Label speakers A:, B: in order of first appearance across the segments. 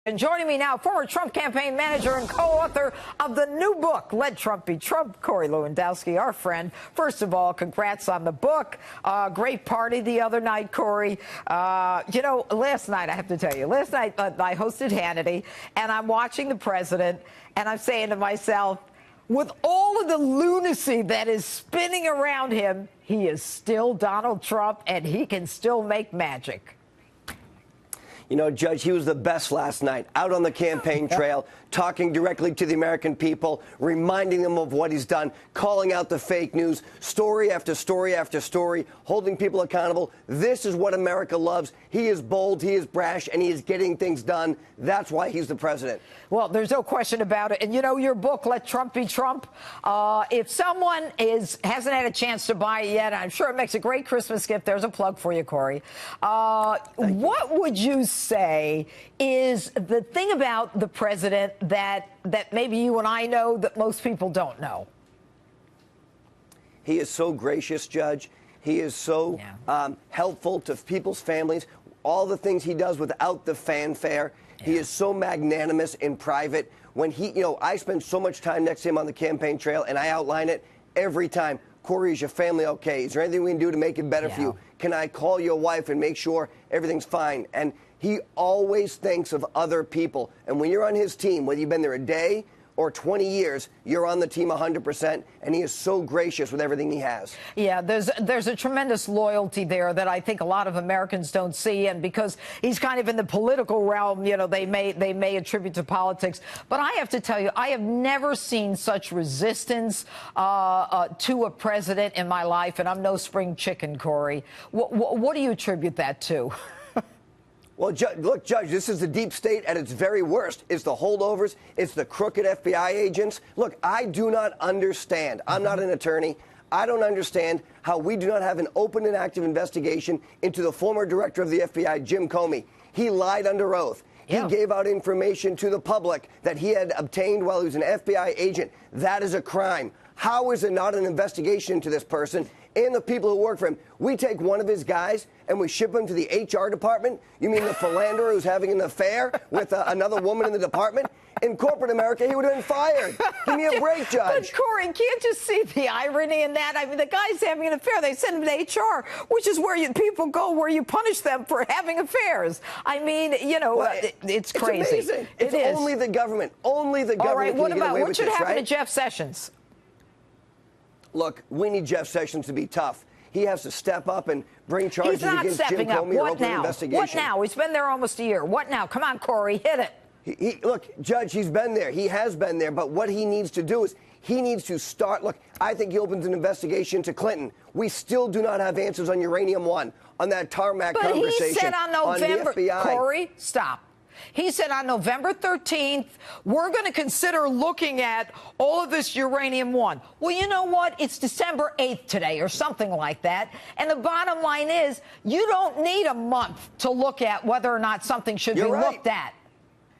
A: And joining me now, former Trump campaign manager and co-author of the new book, Let Trump Be Trump, Corey Lewandowski, our friend. First of all, congrats on the book. Great party the other night, Corey. Last night, I have to tell you, last night I hosted Hannity, and I'm watching the president, and I'm saying to myself, with all of the lunacy that is spinning around him, he is still Donald Trump, and he can still make magic.
B: You know, Judge, he was the best last night, out on the campaign trail, talking directly to the American people, reminding them of what he's done, calling out the fake news, story after story after story, holding people accountable. This is what America loves. He is bold, he is brash, and he is getting things done. That's why he's the president.
A: Well, there's no question about it. And you know, your book, Let Trump Be Trump, if someone hasn't had a chance to buy it yet, I'm sure it makes a great Christmas gift. There's a plug for you, Corey. What would you say is the thing about the president that maybe you and I know that most people don't know?
B: He is so gracious, Judge. He is so helpful to people's families. All the things he does without the fanfare. He is so magnanimous in private. When I spend so much time next to him on the campaign trail, and I outline it every time. Corey, is your family okay? Is there anything we can do to make it better for you? Can I call your wife and make sure everything's fine? And he always thinks of other people. And when you're on his team, whether you've been there a day or 20 years, you're on the team 100%, and he is so gracious with everything he has.
A: Yeah, there's a tremendous loyalty there that I think a lot of Americans don't see, and because he's kind of in the political realm, you know, they may attribute to politics. But I have to tell you, I have never seen such resistance to a president in my life, and I'm no spring chicken, Corey. What do you attribute that to?
B: Well, look, Judge, this is the deep state at its very worst. It's the holdovers. It's the crooked FBI agents. Look, I do not understand. I'm not an attorney. I don't understand how we do not have an open and active investigation into the former director of the FBI, Jim Comey. He lied under oath. He gave out information to the public that he had obtained while he was an FBI agent. That is a crime. How is it not an investigation into this person and the people who work for him? We take one of his guys and we ship him to the HR department? You mean the philanderer who's having an affair with another woman in the department? In corporate America, he would have been fired. Give me a break, Judge.
A: But, Corey, can't you see the irony in that? I mean, the guy's having an affair. They send him to HR, which is where people go, where you punish them for having affairs. I mean, you know, it's crazy.
B: It's amazing. It's only the government. Only the government.
A: All right,
B: can get away
A: what
B: with
A: should
B: this,
A: happen
B: right?
A: to Jeff Sessions?
B: Look, we need Jeff Sessions to be tough. He has to step up and bring charges against Jim Comey or open an investigation.
A: What now? He's been there almost a year. What now? Come on, Corey, hit it.
B: Look, Judge, he's been there. He has been there. But what he needs to do is he needs to start. Look, I think he opens an investigation to Clinton. We still do not have answers on Uranium One, on that tarmac conversation.
A: But he said on November,
B: on the FBI.
A: Corey, stop. He said on November 13th, we're going to consider looking at all of this Uranium One. Well, you know what? It's December 8th today or something like that. And the bottom line is you don't need a month to look at whether or not something should be looked at.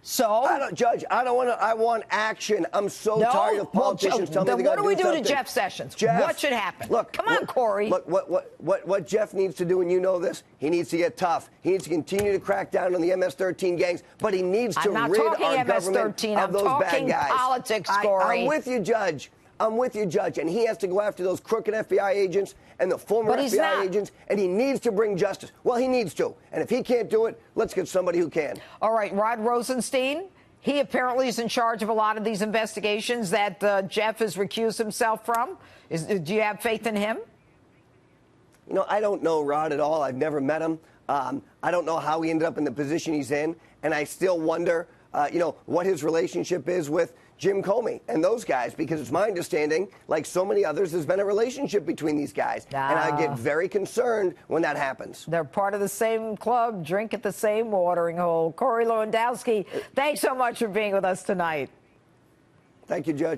A: So,
B: Judge, I want action. I'm so tired of politicians telling me they got to do something.
A: What do we do to Jeff Sessions? What should happen?
B: Look,
A: come on, Corey.
B: Look, what Jeff needs to do, and you know this, he needs to get tough. He needs to continue to crack down on the MS-13 gangs, but he needs to rid our government of those bad guys.
A: Politics, Corey.
B: I'm with you, Judge. I'm with you, Judge. And he has to go after those crooked FBI agents and the former FBI agents, and he needs to bring justice. Well, he needs to. And if he can't do it, let's get somebody who can.
A: All right, Rod Rosenstein, he apparently is in charge of a lot of these investigations that Jeff has recused himself from. Do you have faith in him?
B: You know, I don't know Rod at all. I've never met him. I don't know how he ended up in the position he's in. And I still wonder, what his relationship is with Jim Comey and those guys, because it's my understanding, like so many others, there's been a relationship between these guys. And I get very concerned when that happens.
A: They're part of the same club, drink at the same watering hole. Corey Lewandowski, thanks so much for being with us tonight.
B: Thank you, Judge.